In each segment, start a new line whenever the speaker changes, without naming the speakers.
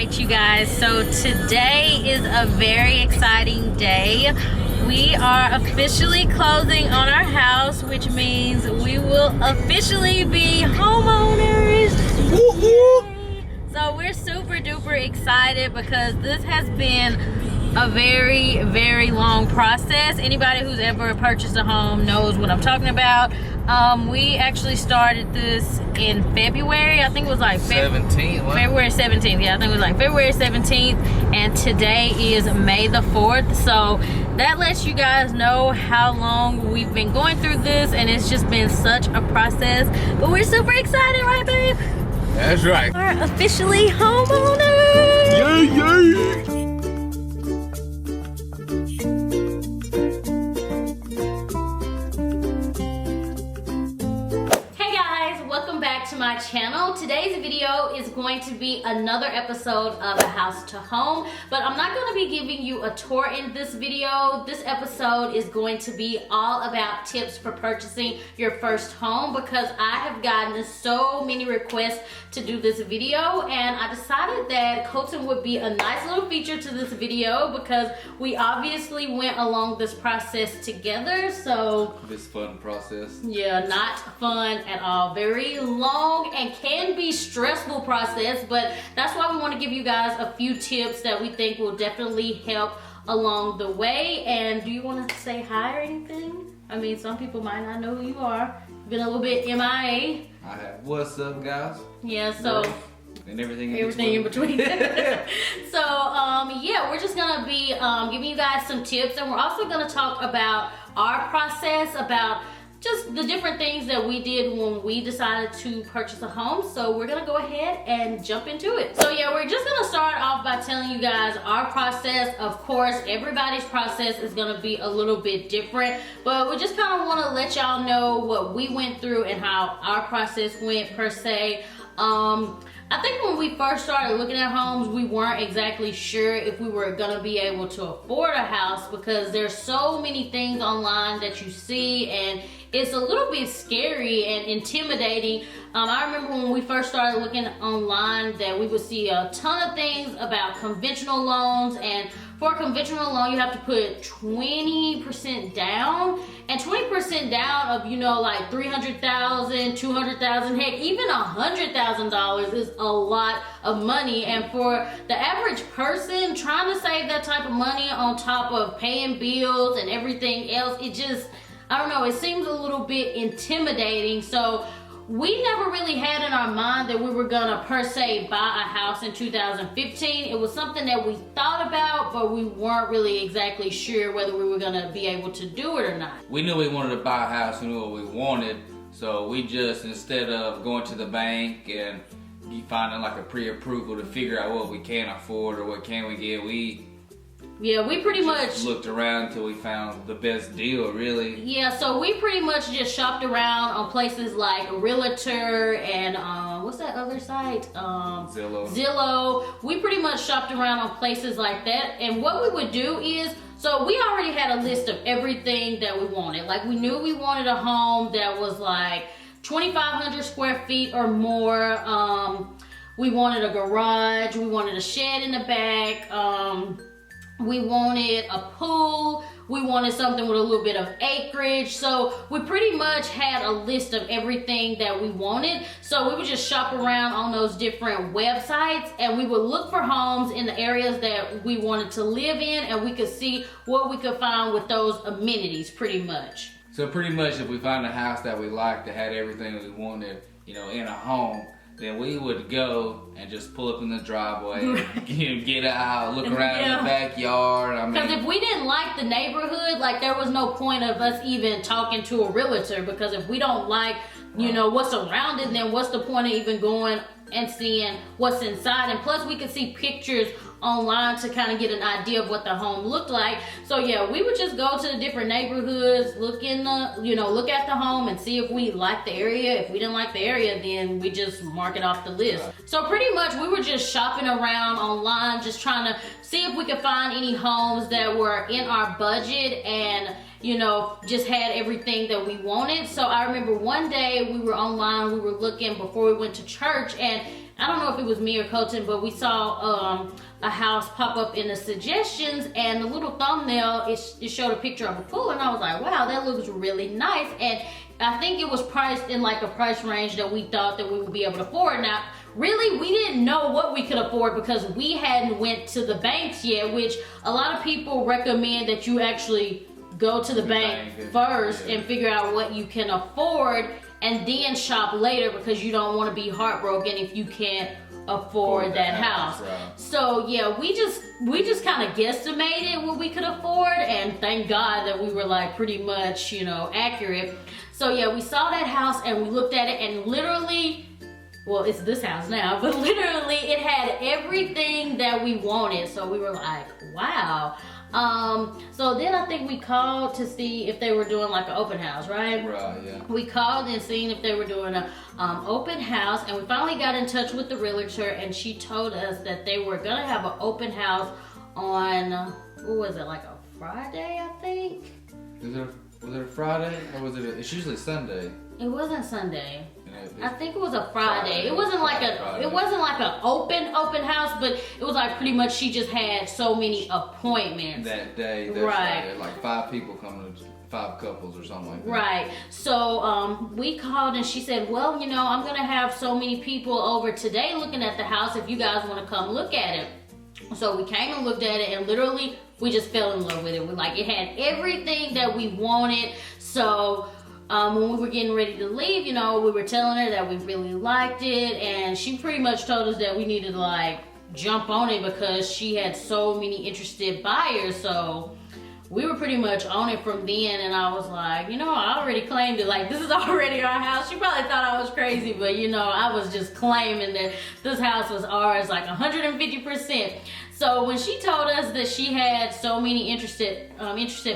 right, you guys, so today is a very exciting day. We are officially closing on our house, which means we will officially be homeowners. So we're super duper excited because this has been a very, very long process. Anybody who's ever purchased a home knows what I'm talking about. We actually started this in February. I think it was like February 17th. Yeah, I think it was like February 17th, and today is May the 4th. So that lets you guys know how long we've been going through this, and it's just been such a process. But we're super excited, right, babe?
That's right.
We're officially homeowners.
Yay, yay.
My channel. Today's video is going to be another episode of A House to Home, but I'm not going to be giving you a tour in this video. This episode is going to be all about tips for purchasing your first home, because I have gotten so many requests to do this video, and I decided that Colton would be a nice little feature to this video because we obviously went along this process together. So
this fun process,
yeah, not fun at all, very long and can be stressful process, but that's why we want to give you guys a few tips that we think will definitely help along the way. And do you want to say hi or anything? I mean, some people might not know who you are. You've been a little bit MIA.
I have. What's up, guys?
Yeah, so
and everything
in between. So yeah, we're just gonna be giving you guys some tips, and we're also gonna talk about our process, about just the different things that we did when we decided to purchase a home. So we're gonna go ahead and jump into it. So yeah, we're just gonna start off by telling you guys our process. Of course, everybody's process is gonna be a little bit different, but we just kind of want to let y'all know what we went through and how our process went per se. I think when we first started looking at homes, we weren't exactly sure if we were gonna be able to afford a house, because there's so many things online that you see, and it's a little bit scary and intimidating. I remember when we first started looking online that we would see a ton of things about conventional loans, and for a conventional loan you have to put 20% down, and 20% down of, you know, like $300,000, $200,000, heck, even $100,000 is a lot of money. And for the average person trying to save that type of money on top of paying bills and everything else, it just, I don't know, it seems a little bit intimidating. So we never really had in our mind that we were gonna per se buy a house in 2015. It was something that we thought about, but we weren't really exactly sure whether we were gonna be able to do it or not.
We knew we wanted to buy a house, we knew what we wanted, so we just, instead of going to the bank and finding like a pre-approval to figure out what we can afford or what can we get, we pretty much
looked
around until we found the best deal, really.
Yeah, so we pretty much just shopped around on places like Realtor and what's that other site? Zillow. We pretty much shopped around on places like that, and what we would do is, so we already had a list of everything that we wanted. Like, we knew we wanted a home that was like 2,500 square feet or more. We wanted a garage. We wanted a shed in the back. We wanted a pool. We wanted something with a little bit of acreage. So we pretty much had a list of everything that we wanted. So we would just shop around on those different websites, and we would look for homes in the areas that we wanted to live in, and we could see what we could find with those amenities pretty much.
So pretty much if we found a house that we liked, that had everything we wanted, you know, in a home, then we would go and just pull up in the driveway, get out, look around in the backyard. I mean,
because if we didn't like the neighborhood, like, there was no point of us even talking to a realtor, because if we don't like, you know, what's around it, then what's the point of even going and seeing what's inside? And plus we could see pictures online to kind of get an idea of what the home looked like. So yeah, we would just go to the different neighborhoods, look at the home and see if we liked the area. If we didn't like the area, then we just mark it off the list. So pretty much we were just shopping around online, just trying to see if we could find any homes that were in our budget and, you know, just had everything that we wanted. So I remember one day we were online, we were looking before we went to church, and I don't know if it was me or Colton, but we saw a house pop up in the suggestions, and the little thumbnail, it showed a picture of a pool, and I was like, wow, that looks really nice. And I think it was priced in like a price range that we thought that we would be able to afford. Now, really, we didn't know what we could afford because we hadn't went to the banks yet, which a lot of people recommend that you actually go to the bank first and figure out what you can afford and then shop later, because you don't want to be heartbroken if you can't afford that house.
Right.
So yeah, we just kind of guesstimated what we could afford, and thank God that we were like pretty much, you know, accurate. So yeah, we saw that house and we looked at it, and literally, well, it's this house now, but literally it had everything that we wanted. So we were like, wow. So then I think we called to see if they were doing like an open house, right?
Right, yeah.
We called and seen if they were doing a open house, and we finally got in touch with the realtor, and she told us that they were gonna have an open house on, what was it, like a Friday, I think?
Was it a Friday, or was it? It's usually Sunday.
It wasn't Sunday.
Yeah,
I think it was a Friday. It wasn't like an open house, but it was like pretty much she just had so many appointments
that day.
Right.
Like 5 people coming, 5 couples or something like that.
Right. So we called and she said, well, you know, I'm gonna have so many people over today looking at the house if you guys want to come look at it. So we came and looked at it, and literally we just fell in love with it. It had everything that we wanted. So when we were getting ready to leave, you know, we were telling her that we really liked it, and she pretty much told us that we needed to like jump on it because she had so many interested buyers. So we were pretty much on it from then, and I was like, you know, I already claimed it, like this is already our house. She probably thought I was crazy, but you know, I was just claiming that this house was ours like 150%. So when she told us that she had so many interested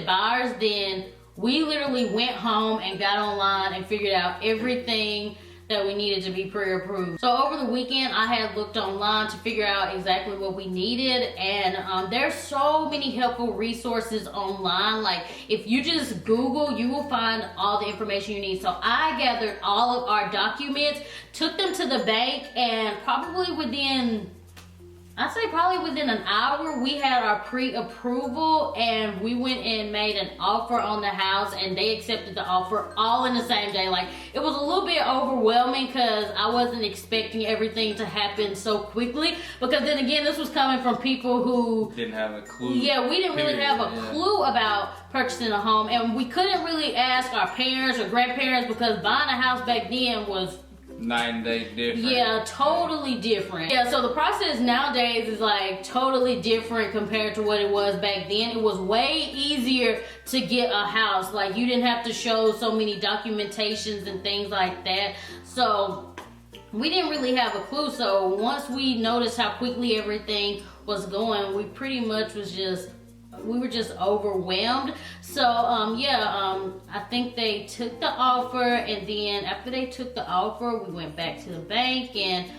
buyers, then we literally went home and got online and figured out everything that we needed to be pre-approved. So over the weekend, I had looked online to figure out exactly what we needed, and there's so many helpful resources online. Like if you just Google, you will find all the information you need. So I gathered all of our documents, took them to the bank, and probably within an hour, we had our pre-approval, and we went and made an offer on the house, and they accepted the offer all in the same day. Like, it was a little bit overwhelming because I wasn't expecting everything to happen so quickly, because then again, this was coming from people who
didn't have a clue.
Yeah, we didn't really have a clue about purchasing a home, and we couldn't really ask our parents or grandparents because buying a house back then was
night and day different.
Yeah, totally different. Yeah, so the process nowadays is like totally different compared to what it was back then. It was way easier to get a house. Like you didn't have to show so many documentations and things like that. So we didn't really have a clue. So once we noticed how quickly everything was going, we pretty much we were just overwhelmed. So I think they took the offer, and then after they took the offer, we went back to the bank, and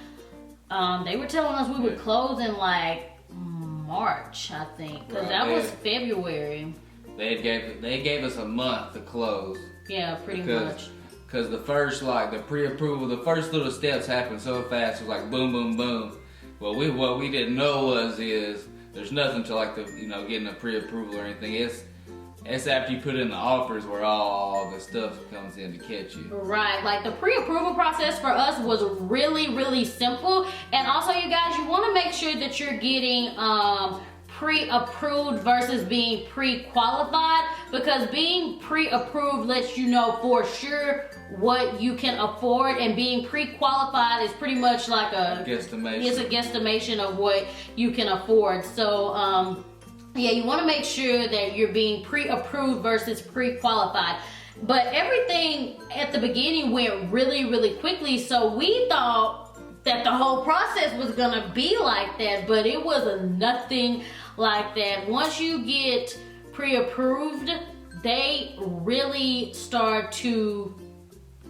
they were telling us we would close in like March, I think, because that was February.
They gave us a month to close.
Yeah, pretty much.
Because the first, like the pre-approval, the first little steps happened so fast. It was like boom, boom, boom. Well, what we didn't know is there's nothing to like getting a pre-approval or anything. It's after you put in the offers where all the stuff comes in to catch you.
Right, like the pre-approval process for us was really, really simple. And also, you guys, you want to make sure that you're getting pre-approved versus being pre-qualified, because being pre-approved lets you know for sure what you can afford, and being pre-qualified is pretty much like a guesstimation. It's a guesstimation of what you can afford. So yeah, you want to make sure that you're being pre-approved versus pre-qualified. But everything at the beginning went really, really quickly, so we thought that the whole process was gonna be like that, but it was nothing like that. Once you get pre-approved, they really start to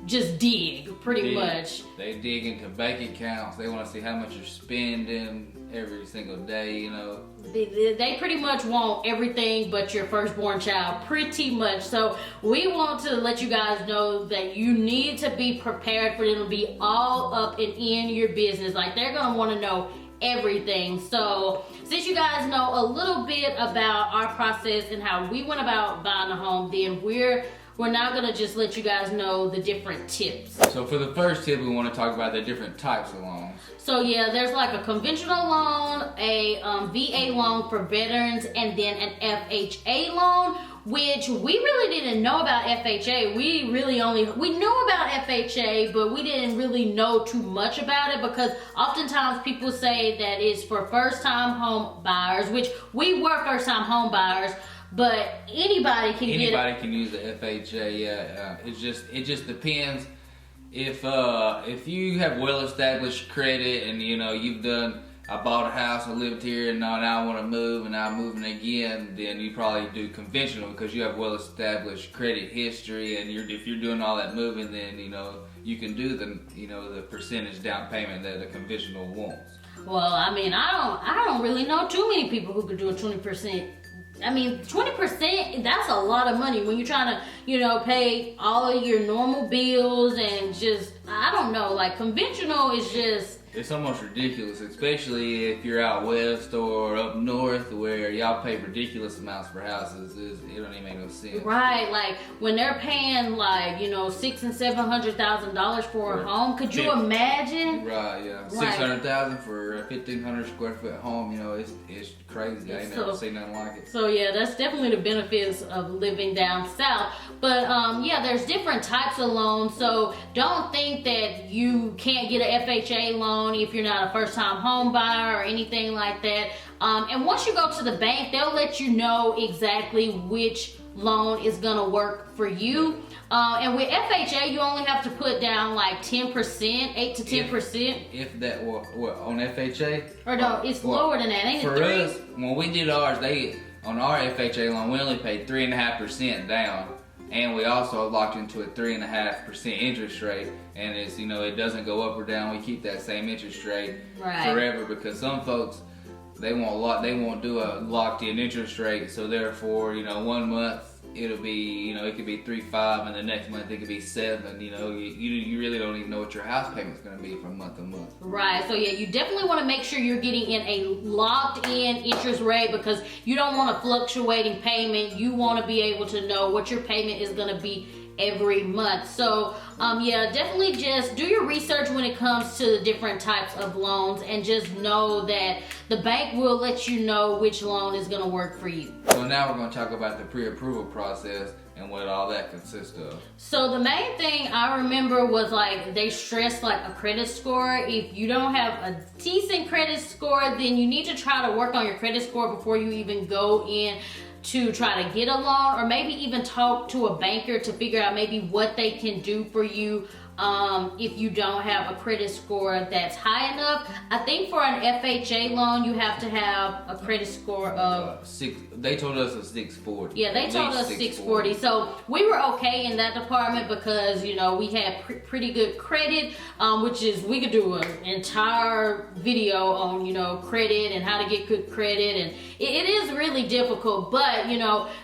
just dig pretty much.
They dig into bank accounts. They want to see how much you're spending every single day, you know.
They pretty much want everything but your firstborn child, pretty much. So we want to let you guys know that you need to be prepared for them to be all up and in your business. Like, they're gonna want to know everything. So since you guys know a little bit about our process and how we went about buying a home, then we're now gonna just let you guys know the different tips.
So for the first tip, we want to talk about the different types of loans.
So yeah, there's like a conventional loan, a VA loan for veterans, and then an FHA loan, which we really didn't know about FHA. We knew about FHA, but we didn't really know too much about it because oftentimes people say that it's for first-time home buyers, which we were first-time home buyers. But anybody can
use the FHA. Yeah, it just depends. If you have well-established credit and you know I bought a house, I lived here, and now I want to move, and now I'm moving again, then you probably do conventional because you have well-established credit history, and if you're doing all that moving, then you can do the percentage down payment that a conventional wants.
Well, I mean, I don't really know too many people who could do a 20%. I mean, 20%, that's a lot of money when you're trying to, pay all of your normal bills and just, I don't know, like conventional is just...
It's almost ridiculous, especially if you're out west or up north where y'all pay ridiculous amounts for houses. It don't even make no sense.
Right, like when they're paying like, $600,000 and $700,000 for a home, could you imagine?
Right, yeah. $600,000 for a 1,500 square foot home, it's crazy. I ain't never seen nothing like it.
So yeah, that's definitely the benefits of living down south. But yeah, there's different types of loans. So don't think that you can't get an FHA loan if you're not a first-time home buyer or anything like that. And once you go to the bank, they'll let you know exactly which loan is gonna work for you. And with FHA, you only have to put down like 10%, 8 to 10%.
If that, what on FHA?
Or no, it's lower than that, ain't it?
For us, when we did ours, on our FHA loan, we only paid 3.5% down. And we also locked into a 3.5% interest rate, and it's it doesn't go up or down. We keep that same interest rate forever because some folks they won't do a locked-in interest rate. So therefore, 1 month it'll be it could be 3.5, and the next month it could be 7. You really don't even know what your house payment's going to be from month to month.
Right. So yeah, you definitely want to make sure you're getting in a locked-in interest rate because you don't want a fluctuating payment. You want to be able to know what your payment is going to be every month. So yeah, definitely just do your research when it comes to the different types of loans, and just know that the bank will let you know which loan is going to work for you.
So now we're going to talk about the pre-approval process and what all that consists of.
So the main thing I remember was like they stressed like a credit score. If you don't have a decent credit score, then you need to try to work on your credit score before you even go in to try to get a loan, or maybe even talk to a banker to figure out maybe what they can do for you if you don't have a credit score that's high enough. I think for an FHA loan, you have to have a credit score of...
They told us a 640.
Yeah, they told us 640. So we were okay in that department because, we had pretty good credit, which is, we could do an entire video on, credit and how to get good credit. And it is really difficult, but,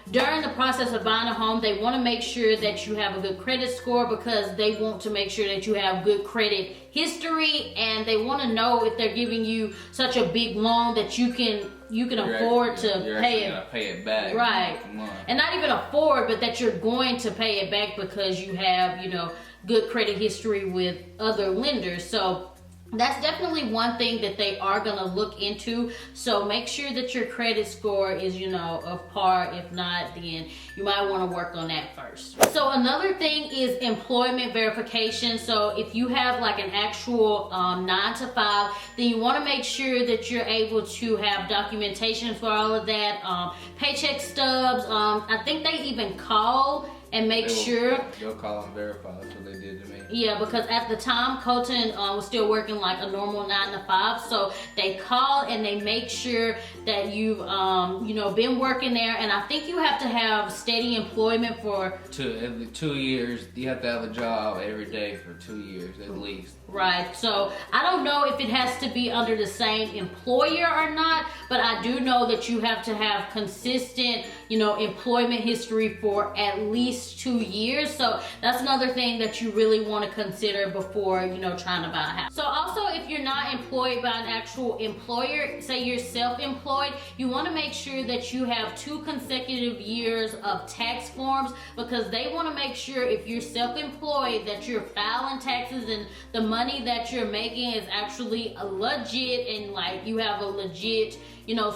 during the process of buying a home, they want to make sure that you have a good credit score because they want to make sure that you have good credit history, and they want to know if they're giving you such a big loan that you can afford to pay
it back.
Right. And not even afford, but that you're going to pay it back because you have, good credit history with other lenders. So that's definitely one thing that they are going to look into. So make sure that your credit score is, of par. If not, then you might want to work on that first. So another thing is employment verification. So if you have like an actual 9 to 5, then you want to make sure that you're able to have documentation for all of that. Paycheck stubs. I think they even call and make sure.
They'll call and verify. That's what they did to me.
Yeah, because at the time, Colton was still working like a normal 9 to 5. So they call and they make sure that you've been working there. And I think you have to have steady employment for
2 years. You have to have a job every day for 2 years at least.
Right. So I don't know if it has to be under the same employer or not, but I do know that you have to have consistent, employment history for at least 2 years. So that's another thing that you really want to consider before, trying to buy a house. So also, if you're not employed by an actual employer, say you're self-employed, you want to make sure that you have 2 consecutive years of tax forms, because they want to make sure if you're self-employed that you're filing taxes and the money that you're making is actually legit and like you have a legit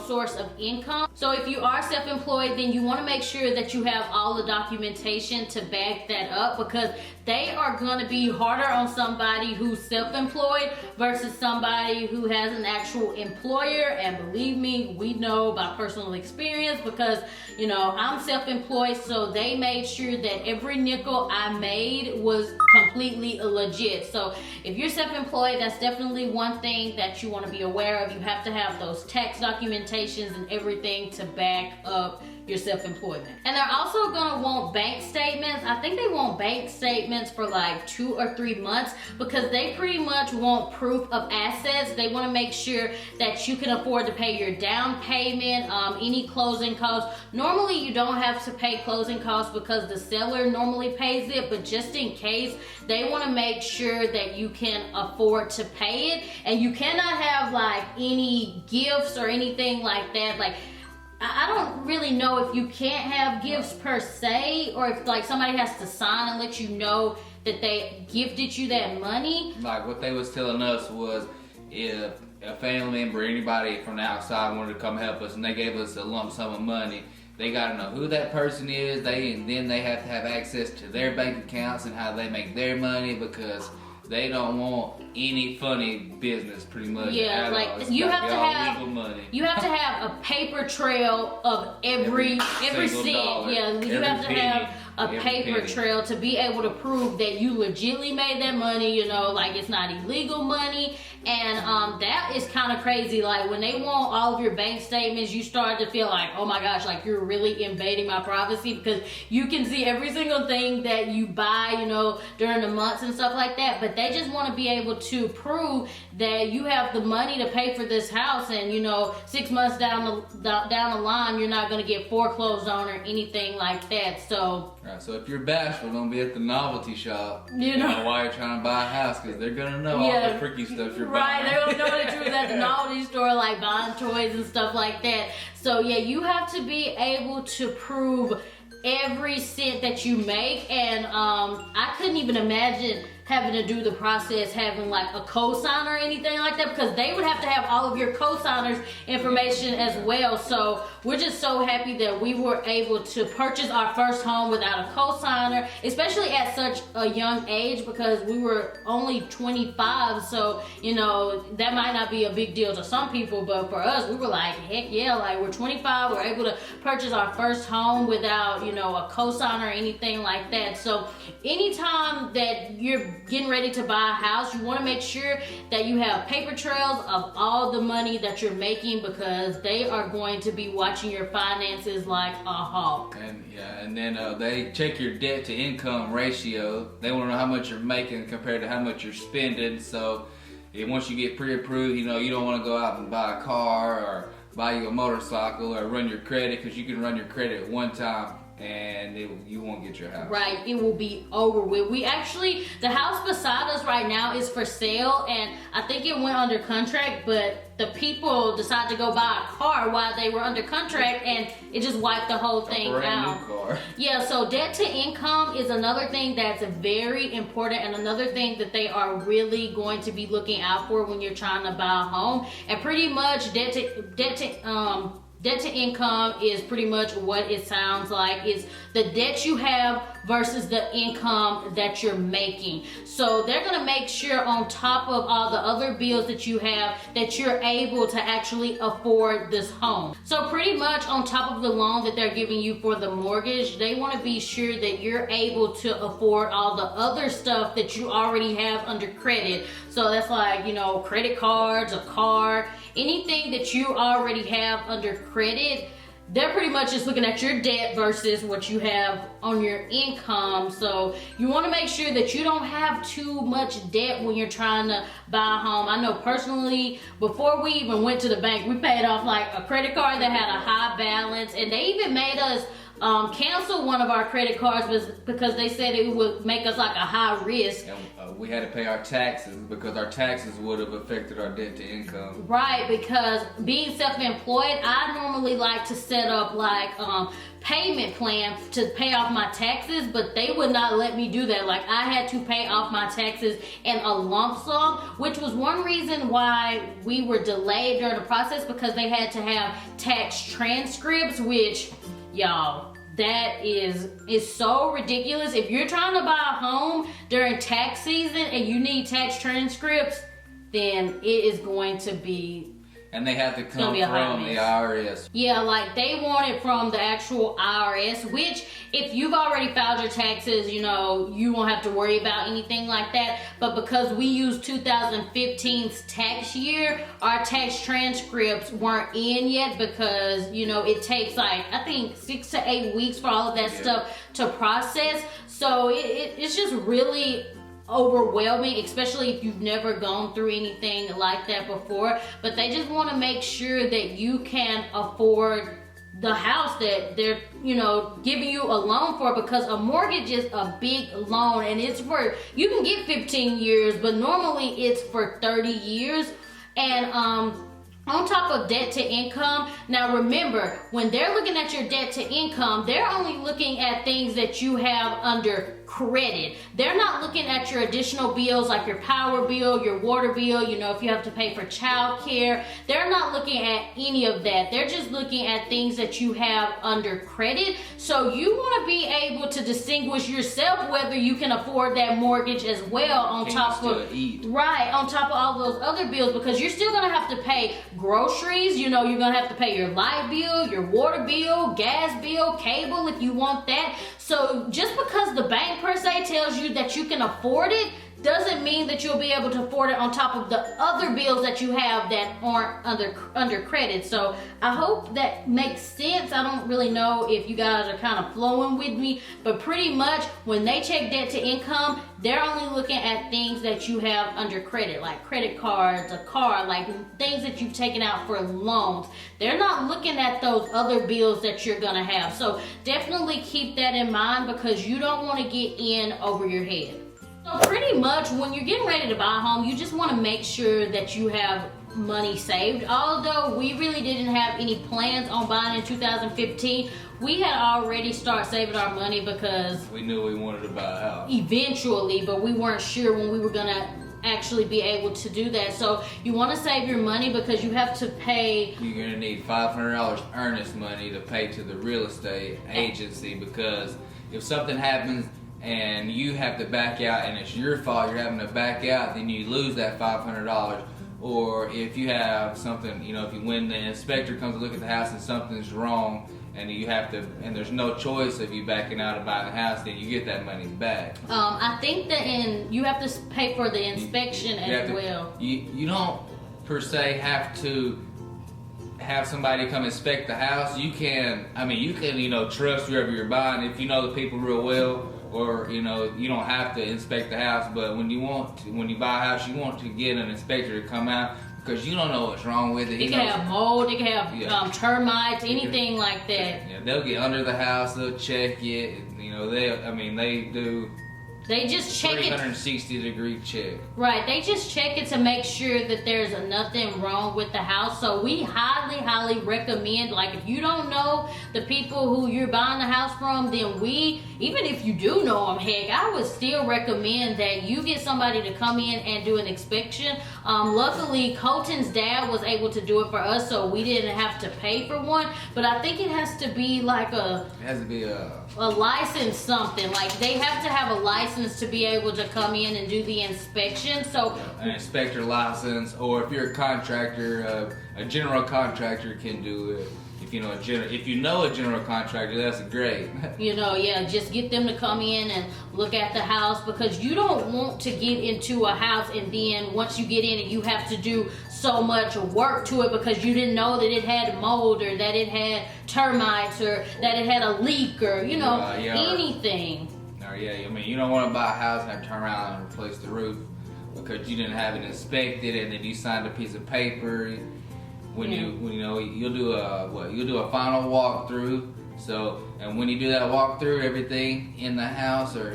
source of income. So if you are self-employed, then you want to make sure that you have all the documentation to back that up, because they are going to be harder on somebody who's self-employed versus somebody who has an actual employer. And believe me, we know by personal experience, because I'm self-employed, so they made sure that every nickel I made was completely legit. So if you're self-employed, that's definitely one thing that you want to be aware of. You have to have those tax documentations and everything to back up your self-employment. And they're also gonna want bank statements. I think they want bank statements for like 2 or 3 months, because they pretty much want proof of assets. They want to make sure that you can afford to pay your down payment, any closing costs. Normally you don't have to pay closing costs because the seller normally pays it, but just in case, they want to make sure that you can afford to pay it. And you cannot have like any gifts or anything like that. Like, I don't really know if you can't have gifts per se, or if like somebody has to sign and let you know that they gifted you that money.
Like what they was telling us was, if a family member or anybody from the outside wanted to come help us and they gave us a lump sum of money, they got to know who that person is. And then they have to have access to their bank accounts and how they make their money, because they don't want any funny business, pretty much.
Yeah, like you have to have
legal money.
You have to have a paper trail of every cent.
Dollar,
yeah, you have to
penny,
have a paper
penny.
trail to be able to prove that you legitimately made that money. Like it's not illegal money. And that is kind of crazy. Like when they want all of your bank statements, you start to feel like, oh my gosh, like you're really invading my privacy, because you can see every single thing that you buy, during the months and stuff like that. But they just want to be able to prove that you have the money to pay for this house, and 6 months down the line, you're not going to get foreclosed on or anything like that. So
right, so if you're bashful, don't be at the novelty shop.
You know
why you're trying to buy a house, because they're gonna know all the freaky stuff you're
right,
buying.
they're gonna know that you was at the novelty store, like buying toys and stuff like that. So yeah, you have to be able to prove every cent that you make. And I couldn't even imagine having to do the process, having like a cosigner or anything like that, because they would have to have all of your cosigners information as well. So we're just so happy that we were able to purchase our first home without a cosigner, especially at such a young age, because we were only 25. So that might not be a big deal to some people, but for us, we were like, heck yeah, like we're 25, we're able to purchase our first home without a cosigner or anything like that. So anytime that you're getting ready to buy a house, you want to make sure that you have paper trails of all the money that you're making, because they are going to be watching your finances like a hawk.
And then they check your debt to income ratio. They want to know how much you're making compared to how much you're spending. So once you get pre-approved, you don't want to go out and buy a car or buy you a motorcycle or run your credit, because you can run your credit one time and you won't get your house.
Right, it will be over with. The house beside us right now is for sale, and I think it went under contract, but the people decided to go buy a car while they were under contract, and it just wiped the whole thing out.
New car.
Yeah, so debt to income is another thing that's very important, and another thing that they are really going to be looking out for when you're trying to buy a home. And pretty much debt to income is pretty much what it sounds like. It's the debt you have versus the income that you're making. So they're going to make sure on top of all the other bills that you have that you're able to actually afford this home. So pretty much on top of the loan that they're giving you for the mortgage, they want to be sure that you're able to afford all the other stuff that you already have under credit. So that's like, you know, credit cards, a car, anything that you already have under credit. They're pretty much just looking at your debt versus what you have on your income. So you want to make sure that you don't have too much debt when you're trying to buy a home. I know personally, before we even went to the bank, we paid off like a credit card that had a high balance, and they even made us cancel one of our credit cards because they said it would make us like a high risk.
And we had to pay our taxes because our taxes would have affected our debt to income.
Right, because being self-employed, I normally like to set up like payment plan to pay off my taxes, but they would not let me do that. Like I had to pay off my taxes in a lump sum, which was one reason why we were delayed during the process, because they had to have tax transcripts, which, y'all, that is so ridiculous. If you're trying to buy a home during tax season and you need tax transcripts, then it is going to be...
And they have to come from the IRS.
Yeah, like they want it from the actual IRS, which if you've already filed your taxes, you know, you won't have to worry about anything like that. But because we used 2015's tax year, our tax transcripts weren't in yet because, you know, it takes like, I think 6 to 8 weeks for all of that stuff to process. So it's just really overwhelming, especially if you've never gone through anything like that before. But they just want to make sure that you can afford the house that they're, you know, giving you a loan for, because a mortgage is a big loan and it's for, you can get 15 years, but normally it's for 30 years. And on top of debt to income, now remember, when they're looking at your debt to income, they're only looking at things that you have under credit. They're not looking at your additional bills like your power bill, your water bill, you know, if you have to pay for child care. They're not looking at any of that. They're just looking at things that you have under credit. So you want to be able to distinguish yourself whether you can afford that mortgage as well, on top of all those other bills, because you're still going to have to pay groceries. You know, you're going to have to pay your light bill, your water bill, gas bill, cable if you want that. So just because the bank per se tells you that you can afford it doesn't mean that you'll be able to afford it on top of the other bills that you have that aren't under credit. So I hope that makes sense. I don't really know if you guys are kind of flowing with me, but pretty much when they check debt to income, they're only looking at things that you have under credit, like credit cards, a car, like things that you've taken out for loans. They're not looking at those other bills that you're gonna have. So definitely keep that in mind, because you don't want to get in over your head. So pretty much when you're getting ready to buy a home, you just want to make sure that you have money saved. Although we really didn't have any plans on buying in 2015, we had already started saving our money because
we knew we wanted to buy a house
eventually, but we weren't sure when we were gonna actually be able to do that. So you want to save your money because you have to pay.
You're gonna need $500 earnest money to pay to the real estate agency, because if something happens and you have to back out and it's your fault, you're having to back out, then you lose that $500. Or if you have something, you know, if you when the inspector comes to look at the house and something's wrong and you have to, and there's no choice of you backing out and buying the house, then you get that money back.
I think that you have to pay for the inspection as well.
You don't per se have to have somebody come inspect the house. You can, you know, trust whoever you're buying if you know the people real well. Or, you know, you don't have to inspect the house, but when you buy a house, you want to get an inspector to come out, because you don't know what's wrong with it.
It can have mold, it can have termites, anything like that.
Yeah, they'll get under the house, they'll check it. You know, they do.
They just check
360-degree check.
Right, they just check it to make sure that there's nothing wrong with the house. So we highly, highly recommend, like if you don't know the people who you're buying the house from, then even if you do know them, heck, I would still recommend that you get somebody to come in and do an inspection. Luckily, Colton's dad was able to do it for us, so we didn't have to pay for one. But I think it has to be like
It has to be a
a license something. Like they have to have a license to be able to come in and do the inspection. So
an inspector license, or if you're a contractor, a general contractor can do it. If you know a general contractor, that's great.
Just get them to come in and look at the house, because you don't want to get into a house and then once you get in it, you have to do so much work to it because you didn't know that it had mold, or that it had termites, or that it had a leak, or anything.
You don't want to buy a house and have to turn around and replace the roof because you didn't have it inspected, and then you signed a piece of paper. You'll do a final walkthrough. So, and when you do that walkthrough, everything in the house, or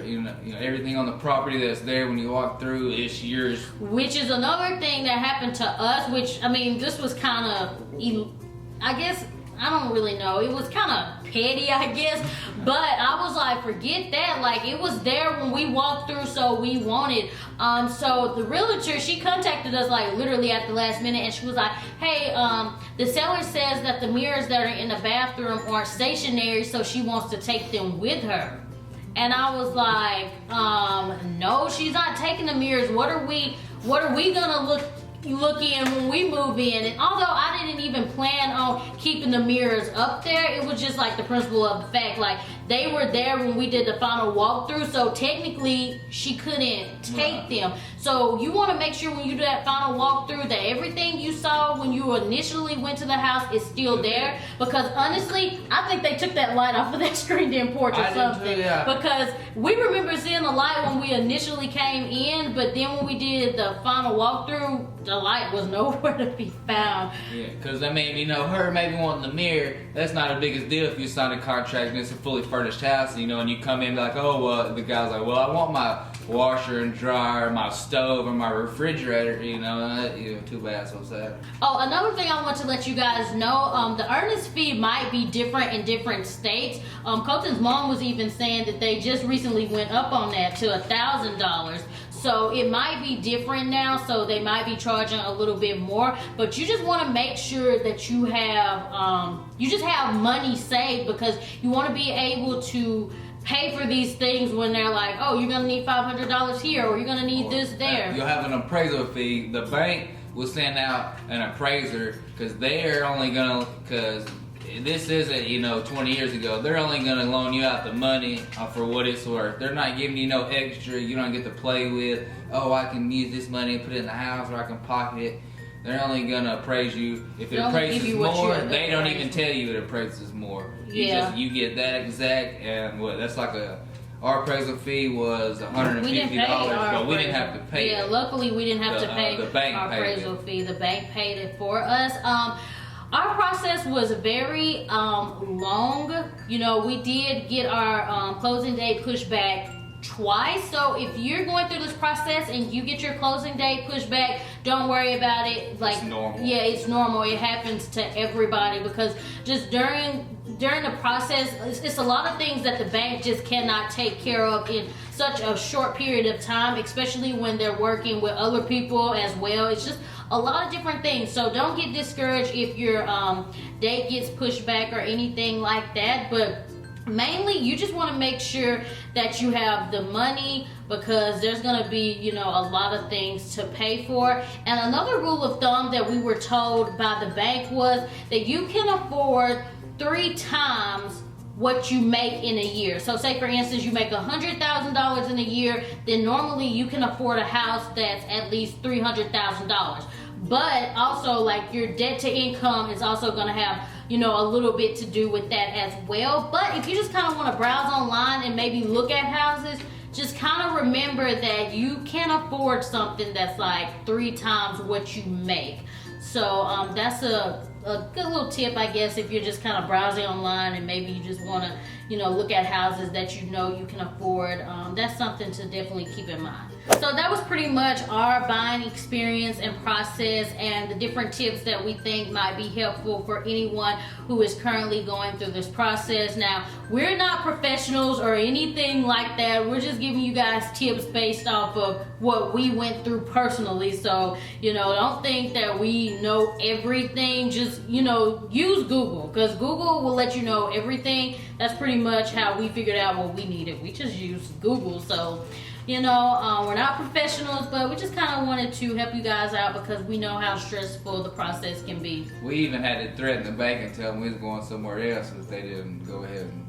everything on the property that's there when you walk through, is yours.
Which is another thing that happened to us. Which this was kind of, I guess, I don't really know. It was kind of petty, I guess. But I was like, forget that. Like, it was there when we walked through, so we wanted. So the realtor, she contacted us like literally at the last minute, and she was like, hey, the seller says that the mirrors that are in the bathroom aren't stationary, so she wants to take them with her. And I was like, no, she's not taking the mirrors. What are we gonna look in when we move in? And although I didn't even plan on keeping the mirrors up there, it was just like the principle of the fact, like they were there when we did the final walkthrough, so technically she couldn't take them. So you want to make sure when you do that final walkthrough that everything you saw when you initially went to the house is still there, because honestly I think they took that light off of that screened-in porch or something. Because we remember seeing the light when we initially came in, but then when we did the final walkthrough, the light was nowhere to be found.
Yeah, because her maybe wanting the mirror, that's not the biggest deal if you sign a contract and it's a fully furnished house, and you come in like, the guy's like, well, I want my washer and dryer, my stove, or my refrigerator, too bad, so sad.
Oh, another thing I want to let you guys know, the earnest fee might be different in different states. Colton's mom was even saying that they just recently went up on that to $1,000. So it might be different now, so they might be charging a little bit more, but you just want to make sure that you have money saved, because you want to be able to pay for these things when they're like, oh, you're gonna need $500 here, or you're gonna need this there.
You'll have an appraisal fee. The bank will send out an appraiser, because they're only gonna, because this isn't 20 years ago, they're only gonna loan you out the money for what it's worth. They're not giving you no extra you don't get to play with. Oh, I can use this money and put it in the house, or I can pocket it. They're only gonna appraise you if it appraises more. They don't even tell you it appraises more. You get that exact, and that's like our appraisal fee was $150, but we didn't have to pay.
Yeah, luckily we didn't have to pay
the bank
our appraisal fee. The bank paid it for us. Our process was very long. We did get our closing date pushed back twice. So if you're going through this process and you get your closing date pushed back, don't worry about it. Like,
it's normal.
Yeah, it's normal. It happens to everybody, because just during the process, it's a lot of things that the bank just cannot take care of in such a short period of time, especially when they're working with other people as well. It's just a lot of different things. So don't get discouraged if your date gets pushed back or anything like that. But mainly, you just want to make sure that you have the money, because there's going to be, a lot of things to pay for. And another rule of thumb that we were told by the bank was that you can afford 3 times what you make in a year. So say for instance you make $100,000 in a year, then normally you can afford a house that's at least $300,000. But also, like, your debt to income is also going to have a little bit to do with that as well. But if you just kind of want to browse online and maybe look at houses, just kind of remember that you can afford something that's like 3 times what you make. So that's a good little tip, I guess, if you're just kind of browsing online and maybe you just want to look at houses that you can afford. That's something to definitely keep in mind. So that was pretty much our buying experience and process and the different tips that we think might be helpful for anyone who is currently going through this process. Now, we're not professionals or anything like that. We're just giving you guys tips based off of what we went through personally. So, you know, don't think that we know everything. Just, you know, use Google, because Google will let you know everything. That's pretty much how we figured out what we needed. We just used Google. So, you know, we're not professionals, but we just kind of wanted to help you guys out because we know how stressful the process can be.
We even had to threaten the bank and tell them we was going somewhere else if they didn't go ahead and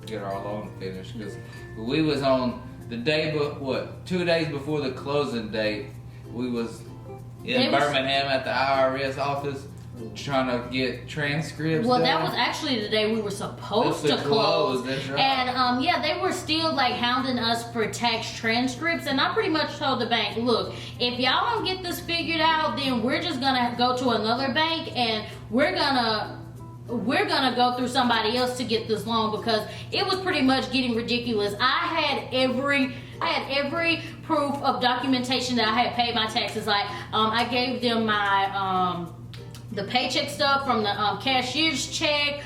get our loan finished. Because we was on the day, 2 days before the closing date, we was in Birmingham at the IRS office trying to get transcripts.
Well,
done.
that was actually the day we were supposed to close.
That's right.
And yeah, they were still like hounding us for tax transcripts, and I pretty much told the bank, look, if y'all don't get this figured out, then we're just gonna go to another bank and we're gonna go through somebody else to get this loan, because it was pretty much getting ridiculous. I had every proof of documentation that I had paid my taxes. Like, I gave them my the paycheck stuff from the cashier's check,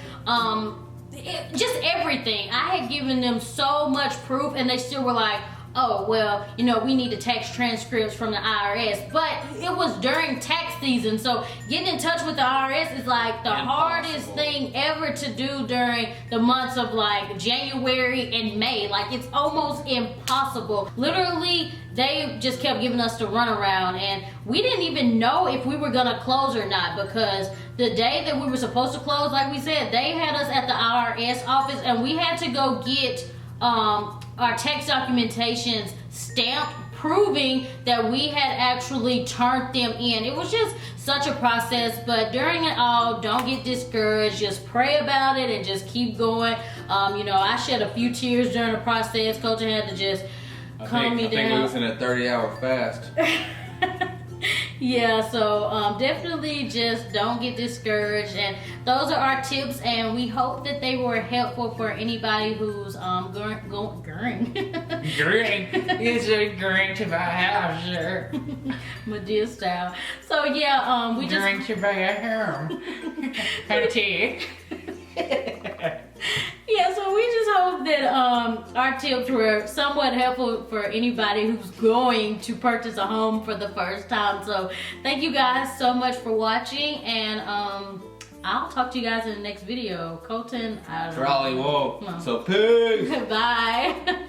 just everything. I had given them so much proof, and they still were like, oh, well, you know, we need the tax transcripts from the IRS. But it was during tax season, so getting in touch with the IRS is like the hardest thing ever to do during the months of like January and May. Like, it's almost impossible. Literally, they just kept giving us the runaround, and we didn't even know if we were gonna close or not, because the day that we were supposed to close, like we said, they had us at the IRS office, and we had to go get our tax documentations stamped, proving that we had actually turned them in. It was just such a process, but during it all, don't get discouraged. Just pray about it and just keep going. You know, I shed a few tears during the process. Coach had to just calm me down.
I think we was in a 30-hour fast.
Yeah, so definitely just don't get discouraged, and those are our tips, and we hope that they were helpful for anybody who's going
It's a green to buy a house, sir.
Madea style. So yeah, we just
Green to buy a home. Honey.
Yeah, so we just hope that our tips were somewhat helpful for anybody who's going to purchase a home for the first time. So thank you guys so much for watching, and I'll talk to you guys in the next video. Colton, I don't know.
Trolley walk. So peace.
Bye.